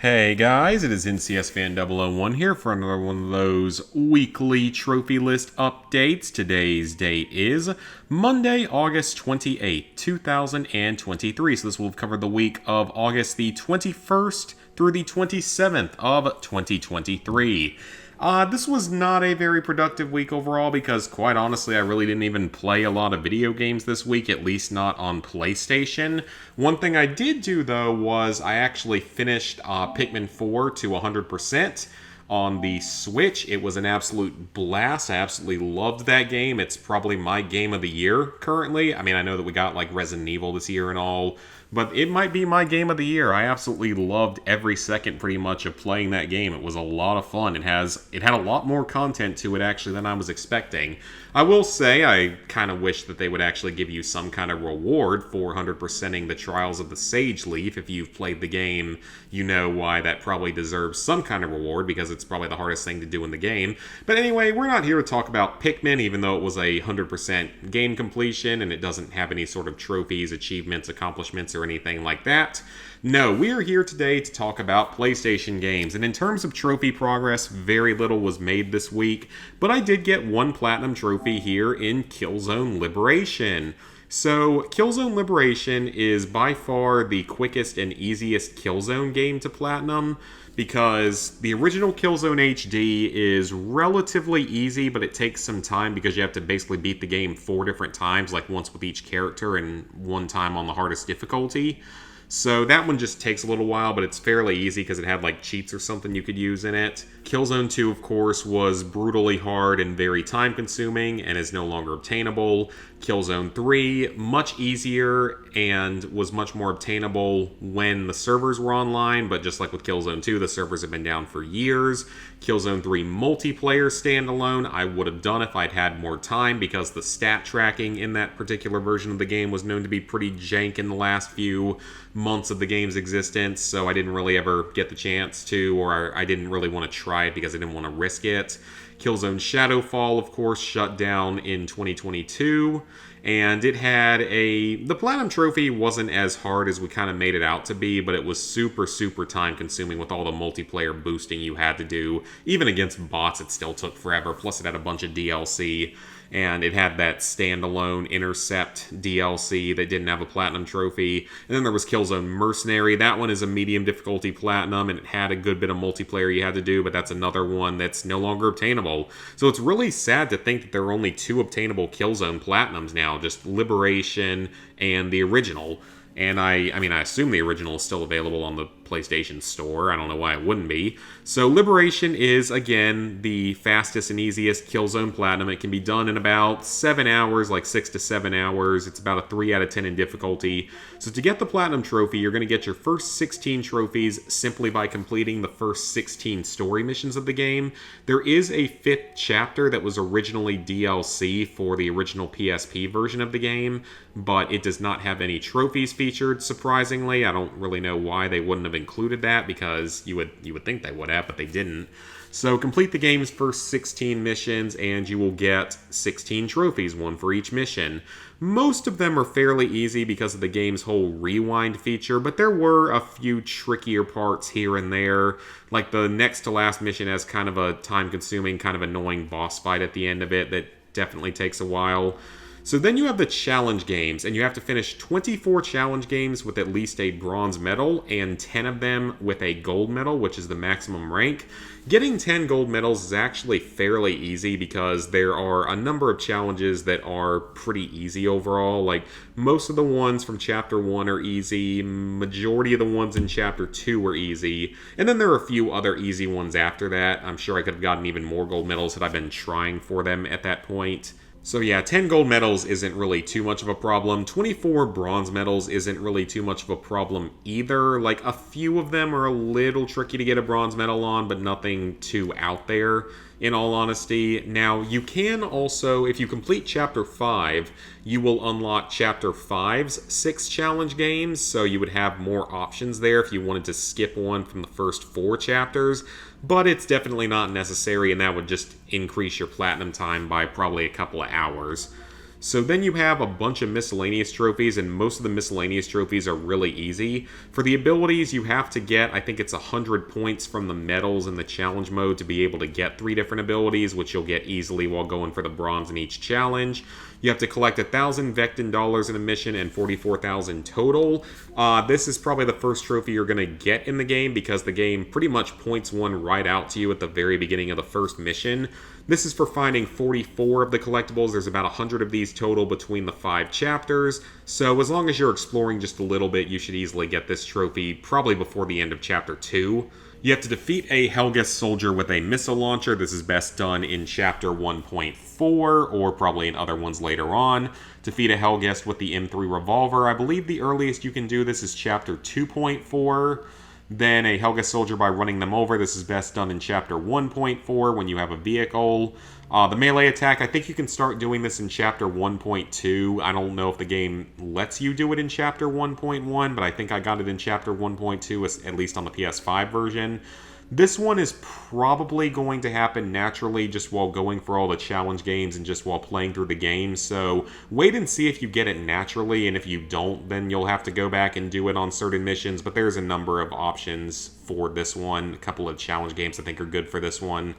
Hey guys, it is NCS Fan 001 here for another one of those weekly trophy list updates. Today's date is Monday, August 28th, 2023. So this will cover the week of August the 21st through the 27th of 2023. This was not a very productive week overall because, quite honestly, I really didn't even play a lot of video games this week, at least not on PlayStation. One thing I did do, though, was I actually finished Pikmin 4 to 100% on the Switch. It was an absolute blast. I absolutely loved that game. It's probably my game of the year currently. I mean, I know that we got like Resident Evil this year and all, but it might be my game of the year. I absolutely loved every second pretty much of playing that game. It was a lot of fun. It had a lot more content to it actually than I was expecting. I will say I kind of wish that they would actually give you some kind of reward for 100%ing the Trials of the Sage Leaf. If you've played the game, you know why that probably deserves some kind of reward because it's probably the hardest thing to do in the game. But anyway, we're not here to talk about Pikmin, even though it was a 100% game completion and it doesn't have any sort of trophies, achievements, accomplishments, or anything like that. No, we are here today to talk about PlayStation games, and in terms of trophy progress, very little was made this week, but I did get one platinum trophy here in Killzone Liberation. So, Killzone Liberation is by far the quickest and easiest Killzone game to platinum, because the original Killzone HD is relatively easy, but it takes some time because you have to basically beat the game 4 different times, like once with each character and one time on the hardest difficulty. So that one just takes a little while, but it's fairly easy because it had like cheats or something you could use in it. Killzone 2, of course, was brutally hard and very time-consuming and is no longer obtainable. Killzone 3, much easier and was much more obtainable when the servers were online, but just like with Killzone 2, the servers have been down for years. Killzone 3 multiplayer standalone, I would have done if I'd had more time because the stat tracking in that particular version of the game was known to be pretty jank in the last few months of the game's existence, so I didn't really ever get the chance to, or I didn't really want to try it because I didn't want to risk it. Killzone Shadowfall, of course, shut down in 2022, and it had the Platinum Trophy wasn't as hard as we kind of made it out to be, but it was super, super time-consuming with all the multiplayer boosting you had to do. Even against bots, it still took forever, plus it had a bunch of DLC. And it had that standalone Intercept DLC that didn't have a Platinum Trophy. And then there was Killzone Mercenary. That one is a medium difficulty Platinum, and it had a good bit of multiplayer you had to do, but that's another one that's no longer obtainable. So it's really sad to think that there are only 2 obtainable Killzone Platinums now, just Liberation and the original. And I assume the original is still available on the PlayStation Store. I don't know why it wouldn't be. So Liberation is, again, the fastest and easiest Killzone Platinum. It can be done in about 7 hours, like 6 to 7 hours. It's about a 3 out of 10 in difficulty. So to get the Platinum Trophy, you're going to get your first 16 trophies simply by completing the first 16 story missions of the game. There is a 5th chapter that was originally DLC for the original PSP version of the game, but it does not have any trophies featured, surprisingly. I don't really know why they wouldn't have included that, because you would think they would have, but they didn't. So complete the game's first 16 missions and you will get 16 trophies, one for each mission. Most of them are fairly easy because of the game's whole rewind feature, but there were a few trickier parts here and there. Like the next to last mission has kind of a time-consuming, kind of annoying boss fight at the end of it that definitely takes a while. So then you have the challenge games, and you have to finish 24 challenge games with at least a bronze medal, and 10 of them with a gold medal, which is the maximum rank. Getting 10 gold medals is actually fairly easy because there are a number of challenges that are pretty easy overall. Like, most of the ones from Chapter 1 are easy, majority of the ones in Chapter 2 are easy, and then there are a few other easy ones after that. I'm sure I could have gotten even more gold medals had I been trying for them at that point. So yeah, 10 gold medals isn't really too much of a problem. 24 bronze medals isn't really too much of a problem either. Like, a few of them are a little tricky to get a bronze medal on, but nothing too out there, in all honesty. Now, you can also, if you complete Chapter 5, you will unlock Chapter 5's 6 challenge games, so you would have more options there if you wanted to skip one from the first 4 chapters. But it's definitely not necessary, and that would just increase your platinum time by probably a couple of hours. So then you have a bunch of miscellaneous trophies, and most of the miscellaneous trophies are really easy. For the abilities, you have to get, I think it's 100 points from the medals in the challenge mode to be able to get 3 different abilities, which you'll get easily while going for the bronze in each challenge. You have to collect 1,000 Vectin dollars in a mission and 44,000 total. This is probably the first trophy you're going to get in the game because the game pretty much points one right out to you at the very beginning of the first mission. This is for finding 44 of the collectibles. There's about 100 of these total between the 5 chapters. So as long as you're exploring just a little bit, you should easily get this trophy probably before the end of Chapter 2. You have to defeat a Helghast soldier with a missile launcher. This is best done in Chapter 1.4 or probably in other ones later on. Defeat a Helghast with the M3 revolver. I believe the earliest you can do this is Chapter 2.4. Then a Helghast soldier by running them over. This is best done in Chapter 1.4 when you have a vehicle. The melee attack, I think you can start doing this in Chapter 1.2. I don't know if the game lets you do it in Chapter 1.1, but I think I got it in Chapter 1.2, at least on the PS5 version. This one is probably going to happen naturally just while going for all the challenge games and just while playing through the game. So wait and see if you get it naturally, and if you don't, then you'll have to go back and do it on certain missions. But there's a number of options for this one. A couple of challenge games I think are good for this one.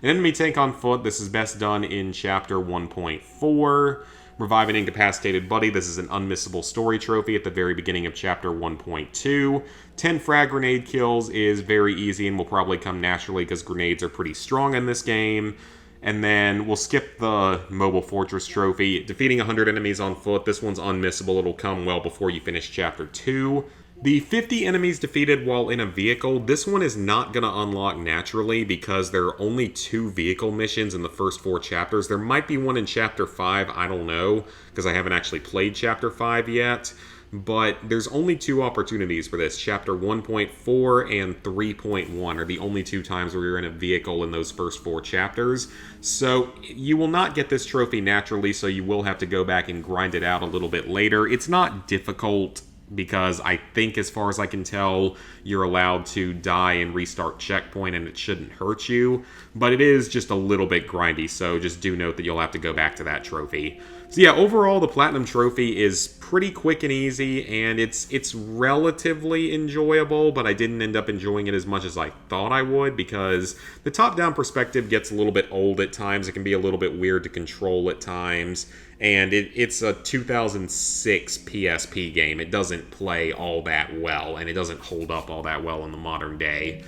An enemy tank on foot. This is best done in Chapter 1.4. Revive an incapacitated buddy. This is an unmissable story trophy at the very beginning of Chapter 1.2. 10 frag grenade kills is very easy and will probably come naturally because grenades are pretty strong in this game. And then we'll skip the Mobile Fortress trophy. Defeating 100 enemies on foot. This one's unmissable. It'll come well before you finish Chapter 2. The 50 enemies defeated while in a vehicle, this one is not going to unlock naturally because there are only 2 vehicle missions in the first 4 chapters. There might be one in Chapter 5, I don't know, because I haven't actually played Chapter 5 yet. But there's only 2 opportunities for this. Chapter 1.4 and 3.1 are the only 2 times where you're in a vehicle in those first 4 chapters. So you will not get this trophy naturally, so you will have to go back and grind it out a little bit later. It's not difficult, because I think, as far as I can tell, you're allowed to die and restart checkpoint and it shouldn't hurt you. But it is just a little bit grindy, so just do note that you'll have to go back to that trophy. So yeah, overall, the Platinum Trophy is pretty quick and easy, and it's relatively enjoyable, but I didn't end up enjoying it as much as I thought I would, because the top-down perspective gets a little bit old at times. It can be a little bit weird to control at times, and it's a 2006 PSP game. It doesn't play all that well, and it doesn't hold up all that well in the modern day.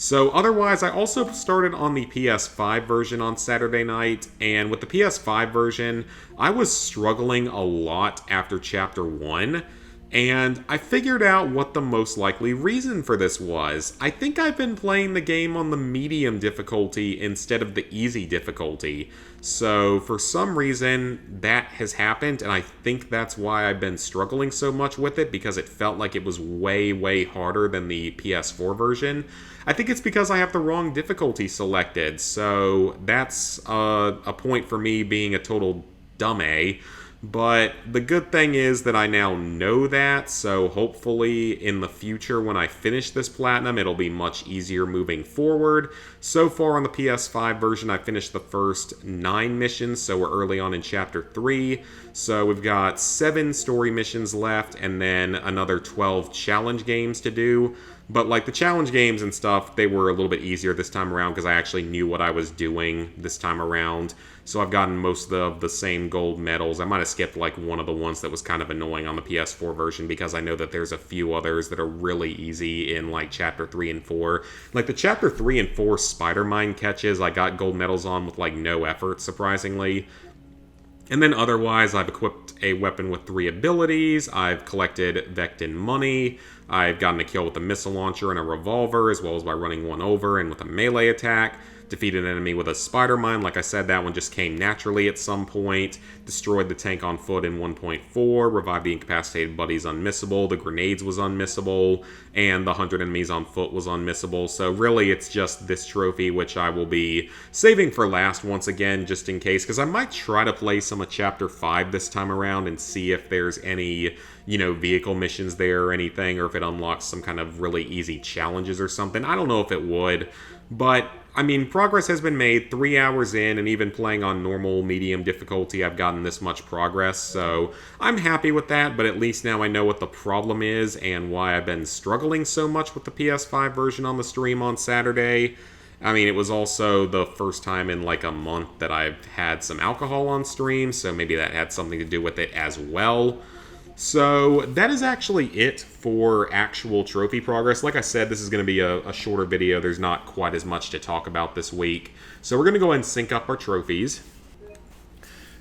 So otherwise, I also started on the PS5 version on Saturday night, and with the PS5 version, I was struggling a lot after Chapter 1, and I figured out what the most likely reason for this was. I think I've been playing the game on the medium difficulty instead of the easy difficulty. So for some reason, that has happened, and I think that's why I've been struggling so much with it, because it felt like it was way, way harder than the PS4 version. I think it's because I have the wrong difficulty selected, so that's a point for me being a total dummy. But the good thing is that I now know that, so hopefully in the future when I finish this Platinum, it'll be much easier moving forward. So far on the PS5 version, I finished the first 9 missions, so we're early on in Chapter 3. So we've got 7 story missions left, and then another 12 challenge games to do. But like the challenge games and stuff, they were a little bit easier this time around because I actually knew what I was doing this time around. So I've gotten most of the same gold medals. I might have skipped like one of the ones that was kind of annoying on the PS4 version, because I know that there's a few others that are really easy in like Chapter 3 and 4. Like the Chapter 3 and 4 spider mine catches, I got gold medals on with like no effort, surprisingly. And then otherwise, I've equipped a weapon with 3 abilities, I've collected Vectin money, I've gotten a kill with a missile launcher and a revolver, as well as by running one over and with a melee attack. Defeated an enemy with a spider mine. Like I said, that one just came naturally at some point. Destroyed the tank on foot in 1.4. Revived the incapacitated buddies unmissable. The grenades was unmissable. And the 100 enemies on foot was unmissable. So really, it's just this trophy, which I will be saving for last once again, just in case. Because I might try to play some of Chapter 5 this time around and see if there's any, vehicle missions there or anything, or if it unlocks some kind of really easy challenges or something. I don't know if it would, but I mean, progress has been made 3 hours in, and even playing on normal, medium difficulty, I've gotten this much progress, so I'm happy with that, but at least now I know what the problem is and why I've been struggling so much with the PS5 version on the stream on Saturday. I mean, it was also the first time in like a month that I've had some alcohol on stream, so maybe that had something to do with it as well. So that is actually it for actual trophy progress. Like I said, this is going to be a shorter video. There's not quite as much to talk about this week. So we're going to go ahead and sync up our trophies.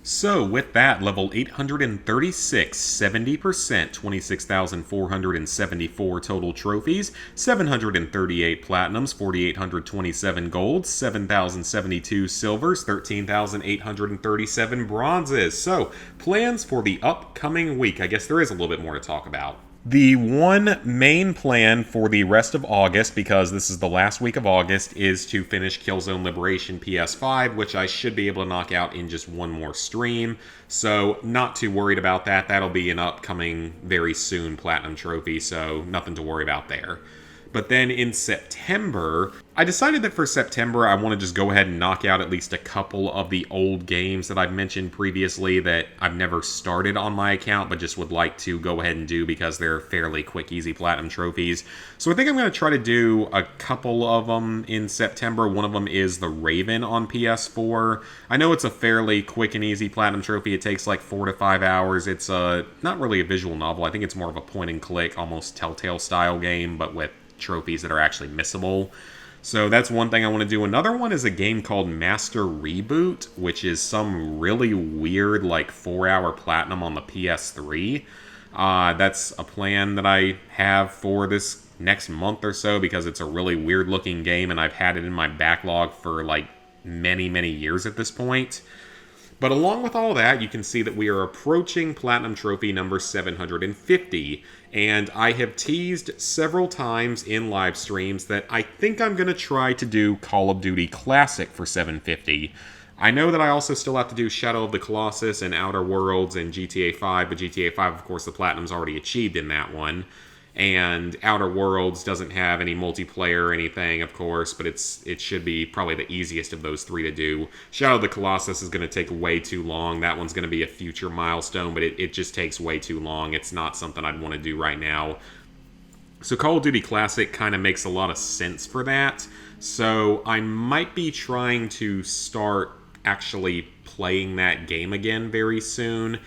So with that, level 836, 70%, 26,474 total trophies, 738 platinums, 4,827 golds, 7,072 silvers, 13,837 bronzes. So, plans for the upcoming week. I guess there is a little bit more to talk about. The one main plan for the rest of August, because this is the last week of August, is to finish Killzone Liberation PS5, which I should be able to knock out in just one more stream. So, not too worried about that. That'll be an upcoming, very soon Platinum Trophy, so nothing to worry about there. But then in September, I decided that for September, I want to just go ahead and knock out at least a couple of the old games that I've mentioned previously that I've never started on my account, but just would like to go ahead and do because they're fairly quick, easy platinum trophies. So I think I'm going to try to do a couple of them in September. One of them is The Raven on PS4. I know it's a fairly quick and easy platinum trophy. It takes like 4 to 5 hours. It's not really a visual novel. I think it's more of a point and click, almost Telltale style game, but with trophies that are actually missable. So that's one thing I want to do. Another one is a game called Master Reboot, which is some really weird, like 4-hour platinum on the PS3. That's a plan that I have for this next month or so because it's a really weird looking game and I've had it in my backlog for like many, many years at this point. But along with all that, you can see that we are approaching Platinum Trophy number 750, and I have teased several times in live streams that I think I'm going to try to do Call of Duty Classic for 750. I know that I also still have to do Shadow of the Colossus and Outer Worlds and GTA 5, but GTA 5, of course, the Platinum's already achieved in that one. And Outer Worlds doesn't have any multiplayer or anything, of course, but it should be probably the easiest of those three to do. Shadow of the Colossus is going to take way too long. That one's going to be a future milestone, but it just takes way too long. It's not something I'd want to do right now. So Call of Duty Classic kind of makes a lot of sense for that. So I might be trying to start actually playing that game again very soon.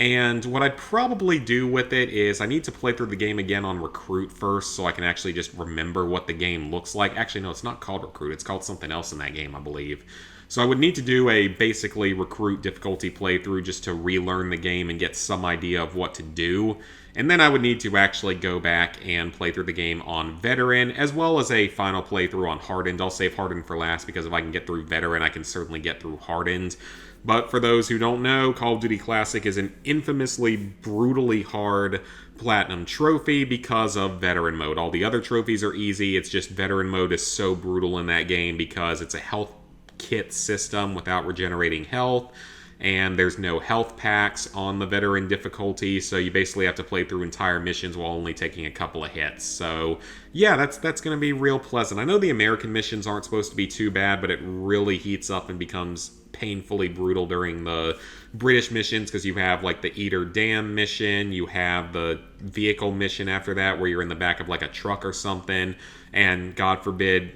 And what I'd probably do with it is I need to play through the game again on Recruit first so I can actually just remember what the game looks like. Actually, no, it's not called Recruit. It's called something else in that game, I believe. So I would need to do a basically Recruit difficulty playthrough just to relearn the game and get some idea of what to do. And then I would need to actually go back and play through the game on Veteran, as well as a final playthrough on Hardened. I'll save Hardened for last because if I can get through Veteran, I can certainly get through Hardened. But for those who don't know, Call of Duty Classic is an infamously, brutally hard Platinum trophy because of Veteran mode. All the other trophies are easy, it's just Veteran mode is so brutal in that game because it's a health kit system without regenerating health, and there's no health packs on the Veteran difficulty, so you basically have to play through entire missions while only taking a couple of hits. So yeah, that's going to be real pleasant. I know the American missions aren't supposed to be too bad, but it really heats up and becomes painfully brutal during the British missions because you have like the Eater Dam mission, you have the vehicle mission after that where you're in the back of like a truck or something, and God forbid,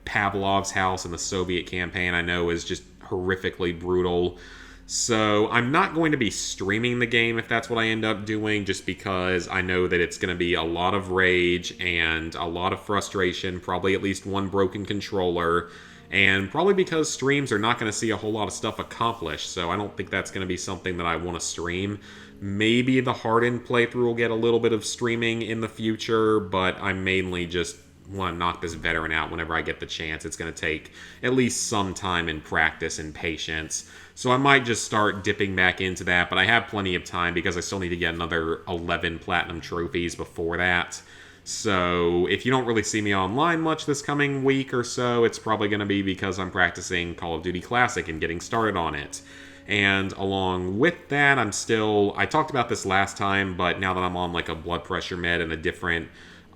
Pavlov's house in the Soviet campaign I know is just horrifically brutal. So I'm not going to be streaming the game if that's what I end up doing, just because I know that it's going to be a lot of rage and a lot of frustration, probably at least one broken controller, and probably because streams are not going to see a whole lot of stuff accomplished, so I don't think that's going to be something that I want to stream. Maybe the Hardened playthrough will get a little bit of streaming in the future, but I mainly just want to knock this Veteran out whenever I get the chance. It's going to take at least some time and practice and patience. So I might just start dipping back into that, but I have plenty of time because I still need to get another 11 Platinum trophies before that. So if you don't really see me online much this coming week or so, it's probably going to be because I'm practicing Call of Duty Classic and getting started on it. And along with that, I talked about this last time, but now that I'm on like a blood pressure med and a different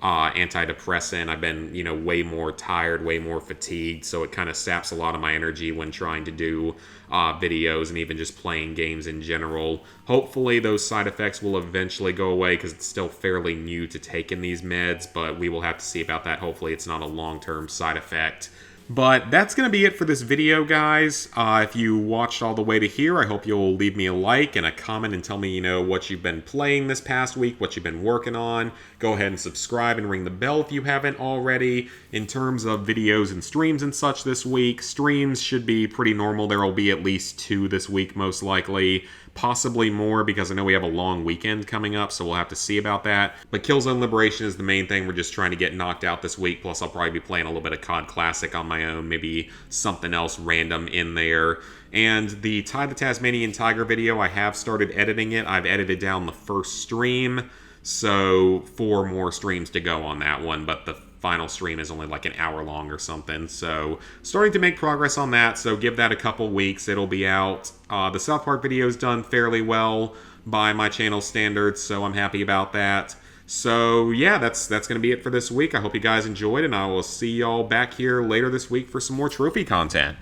antidepressant, I've been, way more tired, way more fatigued, so it kind of saps a lot of my energy when trying to do videos and even just playing games in general. Hopefully those side effects will eventually go away because it's still fairly new to taking these meds, but we will have to see about that. Hopefully it's not a long-term side effect. But that's going to be it for this video, guys. If you watched all the way to here, I hope you'll leave me a like and a comment and tell me, what you've been playing this past week, what you've been working on. Go ahead and subscribe and ring the bell if you haven't already. In terms of videos and streams and such this week, streams should be pretty normal. There will be at least 2 this week, most likely. Possibly more because I know we have a long weekend coming up, so we'll have to see about that. But Killzone Liberation is the main thing. We're just trying to get knocked out this week, plus I'll probably be playing a little bit of COD Classic on my own, maybe something else random in there. And the Ty the Tasmanian Tiger video, I have started editing it. I've edited down the first stream, so 4 more streams to go on that one, but the final stream is only like an hour long or something, so starting to make progress on that, so give that a couple weeks. It'll be out. The South Park video is done fairly well by my channel standards, so I'm happy about that. So yeah, that's gonna be it for this week. I hope you guys enjoyed, and I will see y'all back here later this week for some more trophy content.